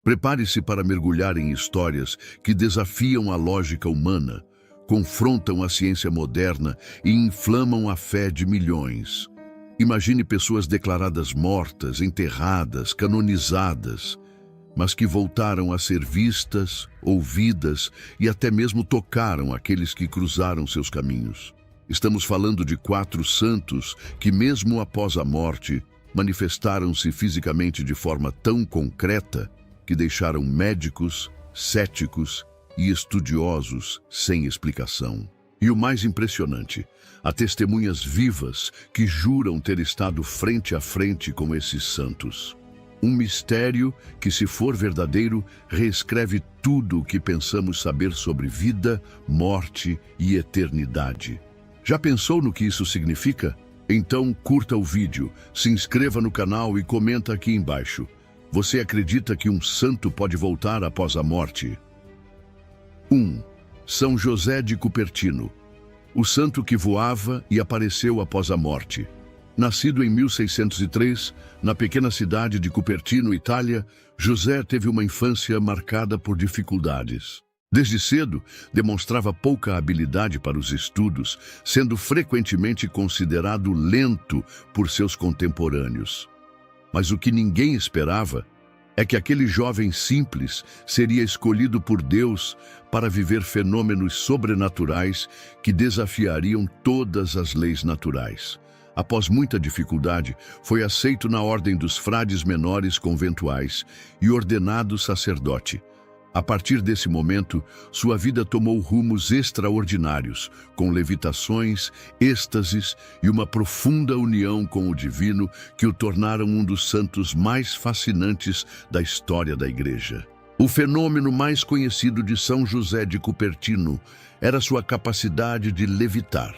Prepare-se para mergulhar em histórias que desafiam a lógica humana, confrontam a ciência moderna e inflamam a fé de milhões. Imagine pessoas declaradas mortas, enterradas, canonizadas, mas que voltaram a ser vistas, ouvidas e até mesmo tocaram aqueles que cruzaram seus caminhos. Estamos falando de 4 santos que, mesmo após a morte, manifestaram-se fisicamente de forma tão concreta que deixaram médicos, céticos e estudiosos sem explicação. E o mais impressionante, há testemunhas vivas que juram ter estado frente a frente com esses santos. Um mistério que, se for verdadeiro, reescreve tudo o que pensamos saber sobre vida, morte e eternidade. Já pensou no que isso significa? Então curta o vídeo, se inscreva no canal e comenta aqui embaixo. Você acredita que um santo pode voltar após a morte? 1. São José de Cupertino, o santo que voava e apareceu após a morte. Nascido em 1603, na pequena cidade de Cupertino, Itália, José teve uma infância marcada por dificuldades. Desde cedo, demonstrava pouca habilidade para os estudos, sendo frequentemente considerado lento por seus contemporâneos. Mas o que ninguém esperava é que aquele jovem simples seria escolhido por Deus para viver fenômenos sobrenaturais que desafiariam todas as leis naturais. Após muita dificuldade, foi aceito na ordem dos frades menores conventuais e ordenado sacerdote. A partir desse momento, sua vida tomou rumos extraordinários, com levitações, êxtases e uma profunda união com o divino que o tornaram um dos santos mais fascinantes da história da Igreja. O fenômeno mais conhecido de São José de Cupertino era sua capacidade de levitar.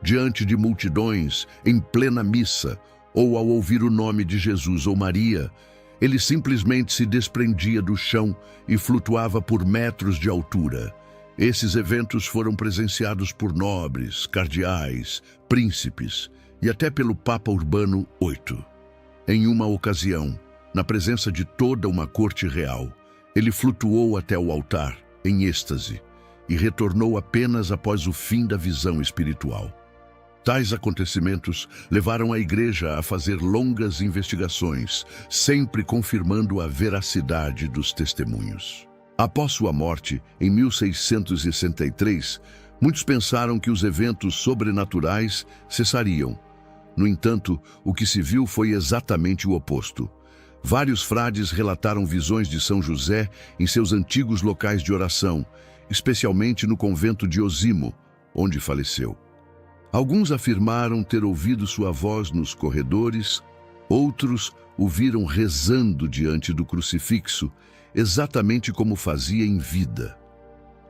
Diante de multidões, em plena missa, ou ao ouvir o nome de Jesus ou Maria, ele simplesmente se desprendia do chão e flutuava por metros de altura. Esses eventos foram presenciados por nobres, cardeais, príncipes e até pelo Papa Urbano VIII. Em uma ocasião, na presença de toda uma corte real, ele flutuou até o altar, em êxtase, e retornou apenas após o fim da visão espiritual. Tais acontecimentos levaram a Igreja a fazer longas investigações, sempre confirmando a veracidade dos testemunhos. Após sua morte, em 1663, muitos pensaram que os eventos sobrenaturais cessariam. No entanto, o que se viu foi exatamente o oposto. Vários frades relataram visões de São José em seus antigos locais de oração, especialmente no convento de Osimo, onde faleceu. Alguns afirmaram ter ouvido sua voz nos corredores, outros o viram rezando diante do crucifixo, exatamente como fazia em vida.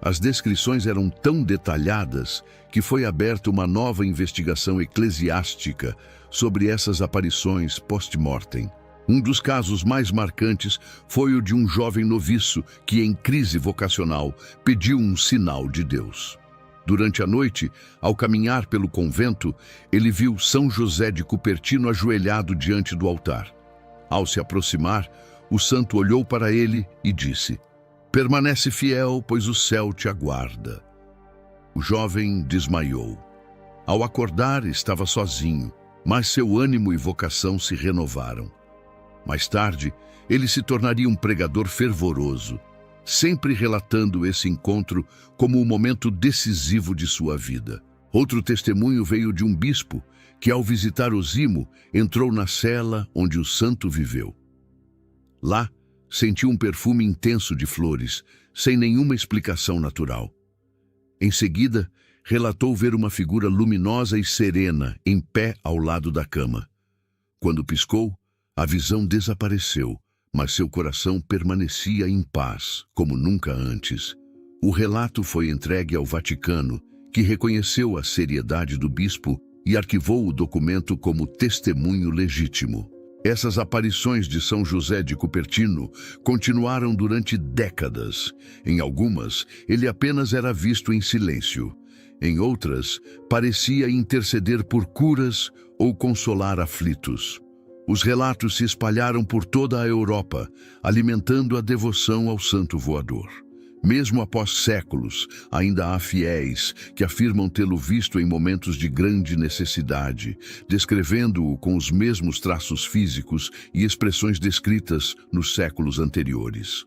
As descrições eram tão detalhadas que foi aberta uma nova investigação eclesiástica sobre essas aparições post-mortem. Um dos casos mais marcantes foi o de um jovem noviço que, em crise vocacional, pediu um sinal de Deus. Durante a noite, ao caminhar pelo convento, ele viu São José de Cupertino ajoelhado diante do altar. Ao se aproximar, o santo olhou para ele e disse: "Permanece fiel, pois o céu te aguarda." O jovem desmaiou. Ao acordar, estava sozinho, mas seu ânimo e vocação se renovaram. Mais tarde, ele se tornaria um pregador fervoroso, sempre relatando esse encontro como o momento decisivo de sua vida. Outro testemunho veio de um bispo que, ao visitar Osimo, entrou na cela onde o santo viveu. Lá, sentiu um perfume intenso de flores, sem nenhuma explicação natural. Em seguida, relatou ver uma figura luminosa e serena em pé ao lado da cama. Quando piscou, a visão desapareceu, mas seu coração permanecia em paz, como nunca antes. O relato foi entregue ao Vaticano, que reconheceu a seriedade do bispo e arquivou o documento como testemunho legítimo. Essas aparições de São José de Cupertino continuaram durante décadas. Em algumas, ele apenas era visto em silêncio. Em outras, parecia interceder por curas ou consolar aflitos. Os relatos se espalharam por toda a Europa, alimentando a devoção ao santo voador. Mesmo após séculos, ainda há fiéis que afirmam tê-lo visto em momentos de grande necessidade, descrevendo-o com os mesmos traços físicos e expressões descritas nos séculos anteriores.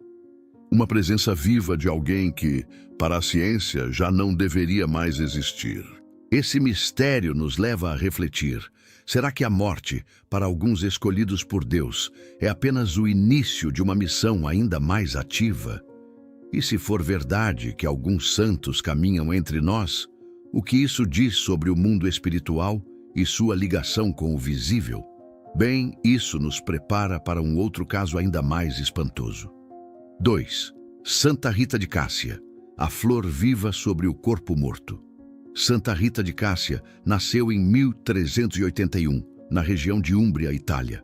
Uma presença viva de alguém que, para a ciência, já não deveria mais existir. Esse mistério nos leva a refletir. Será que a morte, para alguns escolhidos por Deus, é apenas o início de uma missão ainda mais ativa? E se for verdade que alguns santos caminham entre nós, o que isso diz sobre o mundo espiritual e sua ligação com o visível? Bem, isso nos prepara para um outro caso ainda mais espantoso. 2. Santa Rita de Cássia, a flor viva sobre o corpo morto. Santa Rita de Cássia nasceu em 1381, na região de Úmbria, Itália.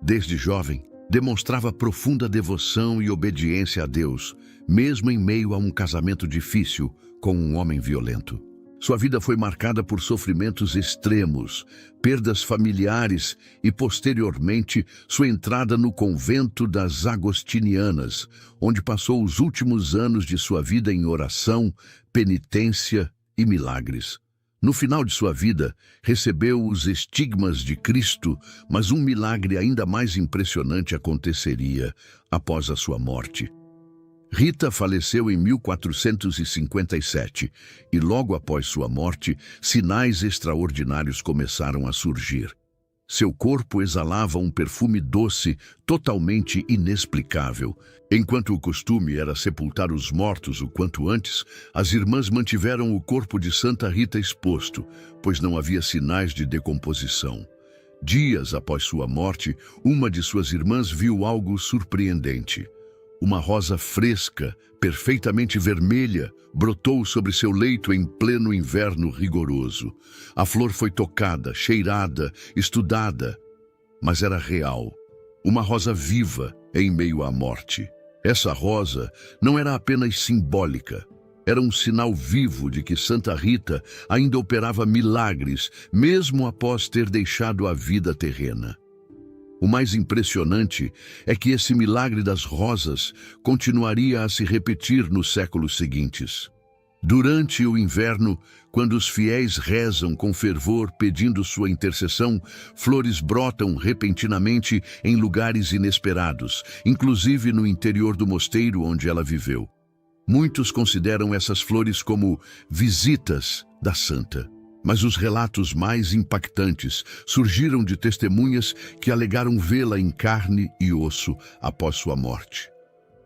Desde jovem, demonstrava profunda devoção e obediência a Deus, mesmo em meio a um casamento difícil com um homem violento. Sua vida foi marcada por sofrimentos extremos, perdas familiares e, posteriormente, sua entrada no convento das Agostinianas, onde passou os últimos anos de sua vida em oração, penitência e milagres. No final de sua vida, recebeu os estigmas de Cristo, mas um milagre ainda mais impressionante aconteceria após a sua morte. Rita faleceu em 1457 e logo após sua morte, sinais extraordinários começaram a surgir. Seu corpo exalava um perfume doce, totalmente inexplicável. Enquanto o costume era sepultar os mortos o quanto antes, as irmãs mantiveram o corpo de Santa Rita exposto, pois não havia sinais de decomposição. Dias após sua morte, uma de suas irmãs viu algo surpreendente. Uma rosa fresca, perfeitamente vermelha, brotou sobre seu leito em pleno inverno rigoroso. A flor foi tocada, cheirada, estudada, mas era real. Uma rosa viva em meio à morte. Essa rosa não era apenas simbólica. Era um sinal vivo de que Santa Rita ainda operava milagres, mesmo após ter deixado a vida terrena. O mais impressionante é que esse milagre das rosas continuaria a se repetir nos séculos seguintes. Durante o inverno, quando os fiéis rezam com fervor pedindo sua intercessão, flores brotam repentinamente em lugares inesperados, inclusive no interior do mosteiro onde ela viveu. Muitos consideram essas flores como visitas da santa. Mas os relatos mais impactantes surgiram de testemunhas que alegaram vê-la em carne e osso após sua morte.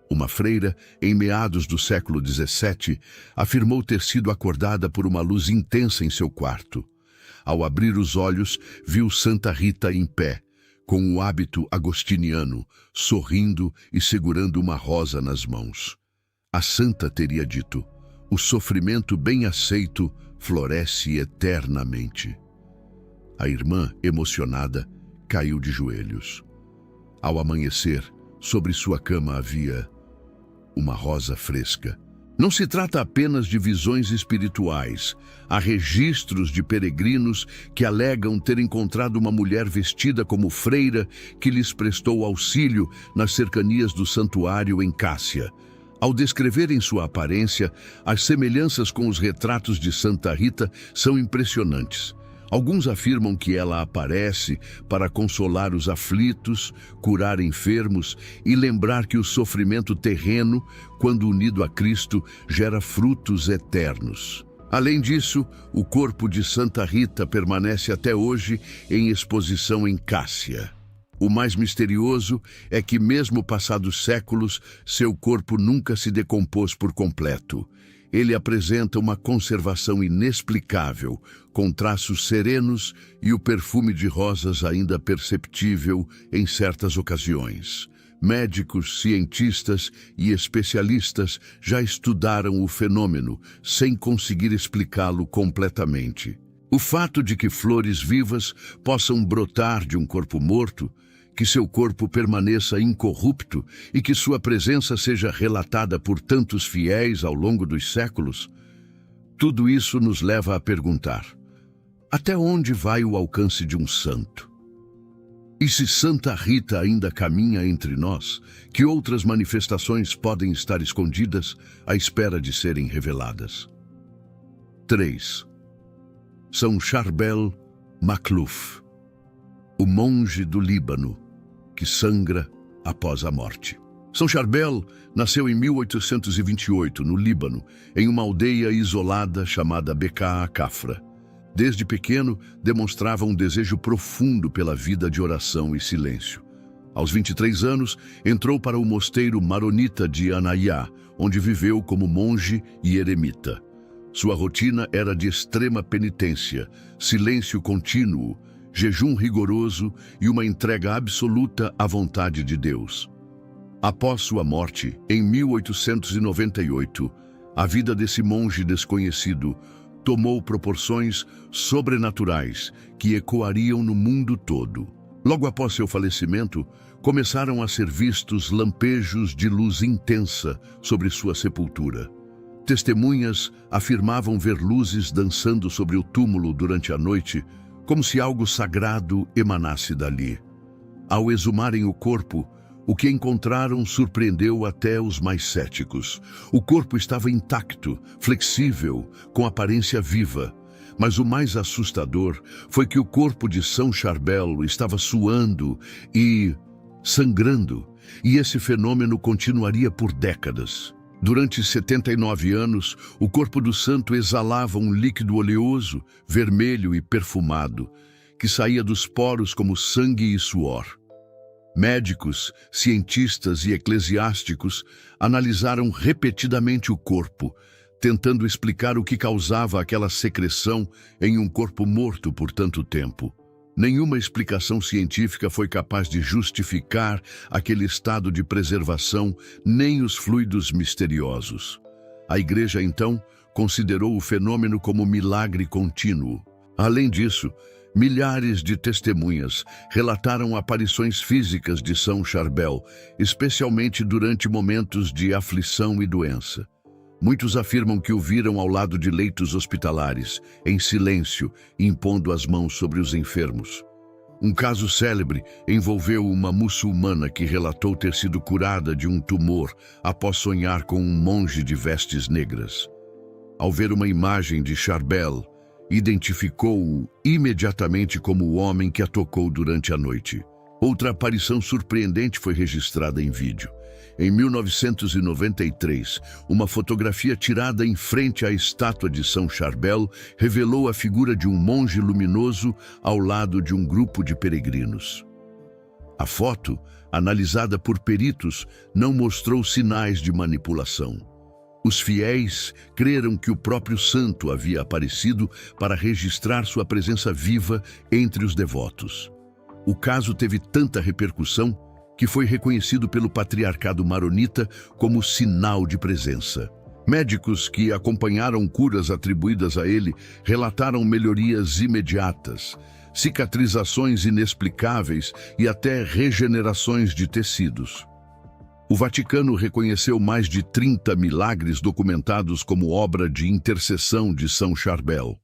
Uma freira, em meados do século XVII, afirmou ter sido acordada por uma luz intensa em seu quarto. Ao abrir os olhos, viu Santa Rita em pé, com o hábito agostiniano, sorrindo e segurando uma rosa nas mãos. A santa teria dito: "O sofrimento bem aceito floresce eternamente." A irmã, emocionada, caiu de joelhos. Ao amanhecer, sobre sua cama havia uma rosa fresca. Não se trata apenas de visões espirituais. Há registros de peregrinos que alegam ter encontrado uma mulher vestida como freira que lhes prestou auxílio nas cercanias do santuário em Cássia. Ao descreverem sua aparência, as semelhanças com os retratos de Santa Rita são impressionantes. Alguns afirmam que ela aparece para consolar os aflitos, curar enfermos e lembrar que o sofrimento terreno, quando unido a Cristo, gera frutos eternos. Além disso, o corpo de Santa Rita permanece até hoje em exposição em Cássia. O mais misterioso é que, mesmo passados séculos, seu corpo nunca se decompôs por completo. Ele apresenta uma conservação inexplicável, com traços serenos e o perfume de rosas ainda perceptível em certas ocasiões. Médicos, cientistas e especialistas já estudaram o fenômeno, sem conseguir explicá-lo completamente. O fato de que flores vivas possam brotar de um corpo morto, que seu corpo permaneça incorrupto e que sua presença seja relatada por tantos fiéis ao longo dos séculos, tudo isso nos leva a perguntar: até onde vai o alcance de um santo? E se Santa Rita ainda caminha entre nós, que outras manifestações podem estar escondidas à espera de serem reveladas? 3. São Charbel Makhlouf, o monge do Líbano, que sangra após a morte. São Charbel nasceu em 1828, no Líbano, em uma aldeia isolada chamada Bekaa Kafra. Desde pequeno, demonstrava um desejo profundo pela vida de oração e silêncio. Aos 23 anos, entrou para o mosteiro maronita de Anaiá, onde viveu como monge e eremita. Sua rotina era de extrema penitência, silêncio contínuo, jejum rigoroso e uma entrega absoluta à vontade de Deus. Após sua morte, em 1898, a vida desse monge desconhecido tomou proporções sobrenaturais que ecoariam no mundo todo. Logo após seu falecimento, começaram a ser vistos lampejos de luz intensa sobre sua sepultura. Testemunhas afirmavam ver luzes dançando sobre o túmulo durante a noite, como se algo sagrado emanasse dali. Ao exumarem o corpo, o que encontraram surpreendeu até os mais céticos. O corpo estava intacto, flexível, com aparência viva. Mas o mais assustador foi que o corpo de São Charbel estava suando e sangrando, e esse fenômeno continuaria por décadas. Durante 79 anos, o corpo do santo exalava um líquido oleoso, vermelho e perfumado, que saía dos poros como sangue e suor. Médicos, cientistas e eclesiásticos analisaram repetidamente o corpo, tentando explicar o que causava aquela secreção em um corpo morto por tanto tempo. Nenhuma explicação científica foi capaz de justificar aquele estado de preservação, nem os fluidos misteriosos. A Igreja, então, considerou o fenômeno como milagre contínuo. Além disso, milhares de testemunhas relataram aparições físicas de São Charbel, especialmente durante momentos de aflição e doença. Muitos afirmam que o viram ao lado de leitos hospitalares, em silêncio, impondo as mãos sobre os enfermos. Um caso célebre envolveu uma muçulmana que relatou ter sido curada de um tumor após sonhar com um monge de vestes negras. Ao ver uma imagem de Charbel, identificou-o imediatamente como o homem que a tocou durante a noite. Outra aparição surpreendente foi registrada em vídeo. Em 1993, uma fotografia tirada em frente à estátua de São Charbel revelou a figura de um monge luminoso ao lado de um grupo de peregrinos. A foto, analisada por peritos, não mostrou sinais de manipulação. Os fiéis creram que o próprio santo havia aparecido para registrar sua presença viva entre os devotos. O caso teve tanta repercussão que foi reconhecido pelo patriarcado maronita como sinal de presença. Médicos que acompanharam curas atribuídas a ele relataram melhorias imediatas, cicatrizações inexplicáveis e até regenerações de tecidos. O Vaticano reconheceu mais de 30 milagres documentados como obra de intercessão de São Charbel.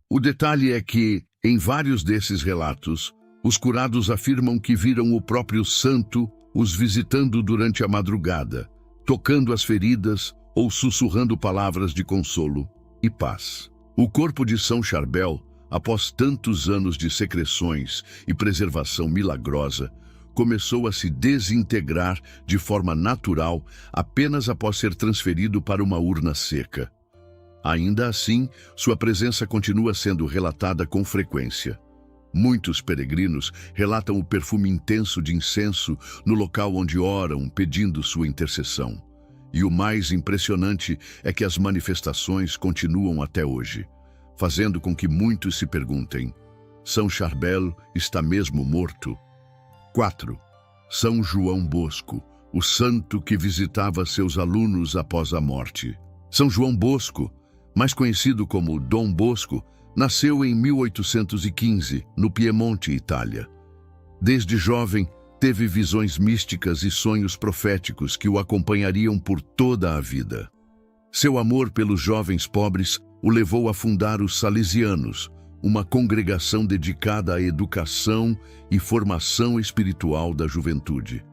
O detalhe é que, em vários desses relatos, os curados afirmam que viram o próprio santo os visitando durante a madrugada, tocando as feridas ou sussurrando palavras de consolo e paz. O corpo de São Charbel, após tantos anos de secreções e preservação milagrosa, começou a se desintegrar de forma natural apenas após ser transferido para uma urna seca. Ainda assim, sua presença continua sendo relatada com frequência. Muitos peregrinos relatam o perfume intenso de incenso no local onde oram, pedindo sua intercessão. E o mais impressionante é que as manifestações continuam até hoje, fazendo com que muitos se perguntem: São Charbel está mesmo morto? 4. São João Bosco, o santo que visitava seus alunos após a morte. São João Bosco, mais conhecido como Dom Bosco, nasceu em 1815, no Piemonte, Itália. Desde jovem, teve visões místicas e sonhos proféticos que o acompanhariam por toda a vida. Seu amor pelos jovens pobres o levou a fundar os Salesianos, uma congregação dedicada à educação e formação espiritual da juventude.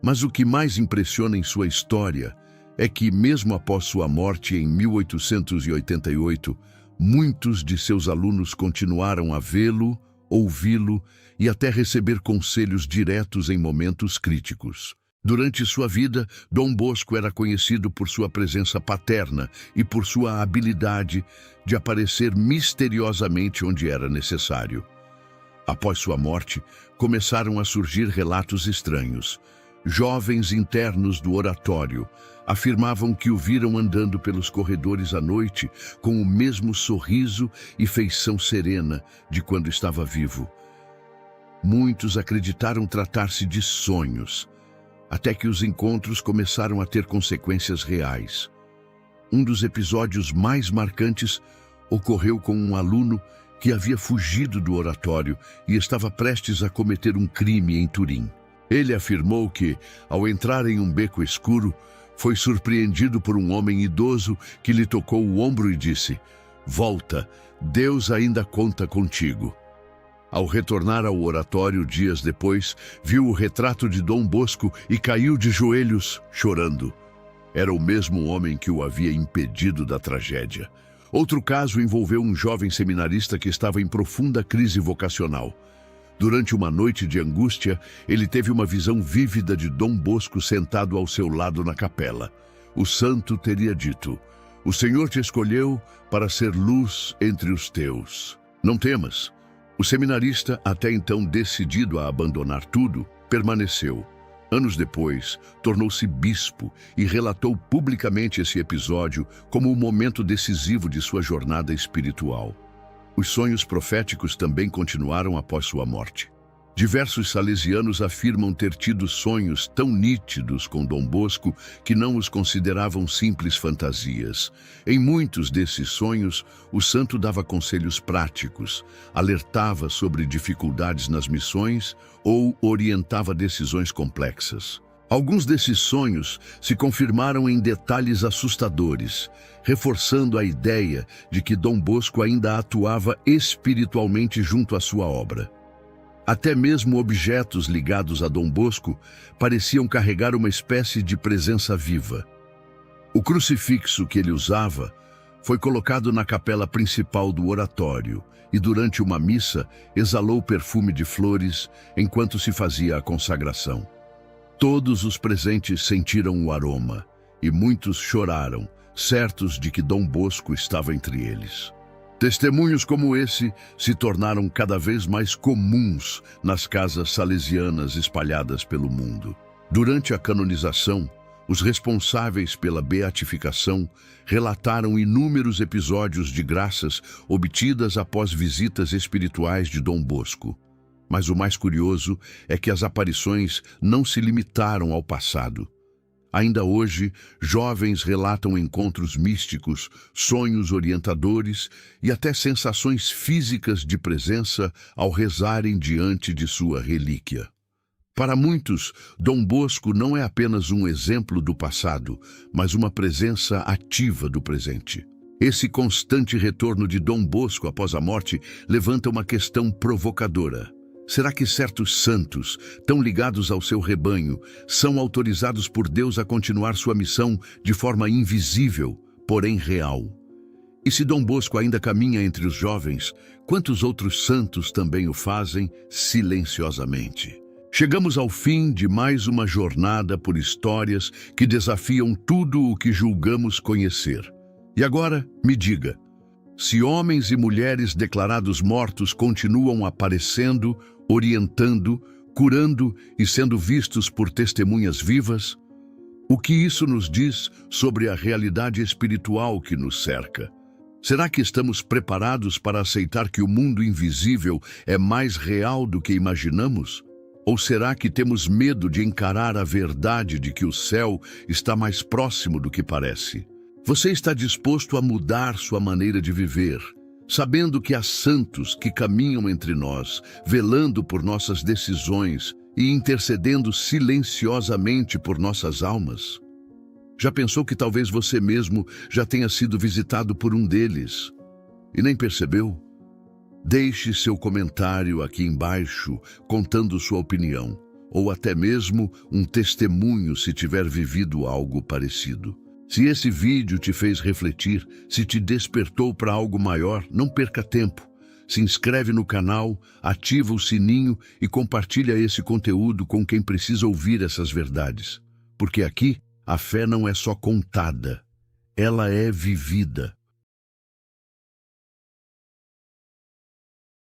Mas o que mais impressiona em sua história é que, mesmo após sua morte em 1888, muitos de seus alunos continuaram a vê-lo, ouvi-lo e até receber conselhos diretos em momentos críticos. Durante sua vida, Dom Bosco era conhecido por sua presença paterna e por sua habilidade de aparecer misteriosamente onde era necessário. Após sua morte, começaram a surgir relatos estranhos. Jovens internos do oratório afirmavam que o viram andando pelos corredores à noite com o mesmo sorriso e feição serena de quando estava vivo. Muitos acreditaram tratar-se de sonhos, até que os encontros começaram a ter consequências reais. Um dos episódios mais marcantes ocorreu com um aluno que havia fugido do oratório e estava prestes a cometer um crime em Turim. Ele afirmou que, ao entrar em um beco escuro, foi surpreendido por um homem idoso que lhe tocou o ombro e disse: "Volta, Deus ainda conta contigo." Ao retornar ao oratório dias depois, viu o retrato de Dom Bosco e caiu de joelhos, chorando. Era o mesmo homem que o havia impedido da tragédia. Outro caso envolveu um jovem seminarista que estava em profunda crise vocacional. Durante uma noite de angústia, ele teve uma visão vívida de Dom Bosco sentado ao seu lado na capela. O santo teria dito: "O Senhor te escolheu para ser luz entre os teus. Não temas." O seminarista, até então decidido a abandonar tudo, permaneceu. Anos depois, tornou-se bispo e relatou publicamente esse episódio como um momento decisivo de sua jornada espiritual. Os sonhos proféticos também continuaram após sua morte. Diversos salesianos afirmam ter tido sonhos tão nítidos com Dom Bosco que não os consideravam simples fantasias. Em muitos desses sonhos, o santo dava conselhos práticos, alertava sobre dificuldades nas missões ou orientava decisões complexas. Alguns desses sonhos se confirmaram em detalhes assustadores, reforçando a ideia de que Dom Bosco ainda atuava espiritualmente junto à sua obra. Até mesmo objetos ligados a Dom Bosco pareciam carregar uma espécie de presença viva. O crucifixo que ele usava foi colocado na capela principal do oratório e, durante uma missa, exalou perfume de flores enquanto se fazia a consagração. Todos os presentes sentiram o aroma e muitos choraram, certos de que Dom Bosco estava entre eles. Testemunhos como esse se tornaram cada vez mais comuns nas casas salesianas espalhadas pelo mundo. Durante a canonização, os responsáveis pela beatificação relataram inúmeros episódios de graças obtidas após visitas espirituais de Dom Bosco. Mas o mais curioso é que as aparições não se limitaram ao passado. Ainda hoje, jovens relatam encontros místicos, sonhos orientadores e até sensações físicas de presença ao rezarem diante de sua relíquia. Para muitos, Dom Bosco não é apenas um exemplo do passado, mas uma presença ativa do presente. Esse constante retorno de Dom Bosco após a morte levanta uma questão provocadora. Será que certos santos, tão ligados ao seu rebanho, são autorizados por Deus a continuar sua missão de forma invisível, porém real? E se Dom Bosco ainda caminha entre os jovens, quantos outros santos também o fazem silenciosamente? Chegamos ao fim de mais uma jornada por histórias que desafiam tudo o que julgamos conhecer. E agora, me diga, se homens e mulheres declarados mortos continuam aparecendo, orientando, curando e sendo vistos por testemunhas vivas, o que isso nos diz sobre a realidade espiritual que nos cerca? Será que estamos preparados para aceitar que o mundo invisível é mais real do que imaginamos? Ou será que temos medo de encarar a verdade de que o céu está mais próximo do que parece? Você está disposto a mudar sua maneira de viver, sabendo que há santos que caminham entre nós, velando por nossas decisões e intercedendo silenciosamente por nossas almas? Já pensou que talvez você mesmo já tenha sido visitado por um deles e nem percebeu? Deixe seu comentário aqui embaixo contando sua opinião, ou até mesmo um testemunho se tiver vivido algo parecido. Se esse vídeo te fez refletir, se te despertou para algo maior, não perca tempo. Se inscreve no canal, ativa o sininho e compartilha esse conteúdo com quem precisa ouvir essas verdades. Porque aqui, a fé não é só contada, ela é vivida.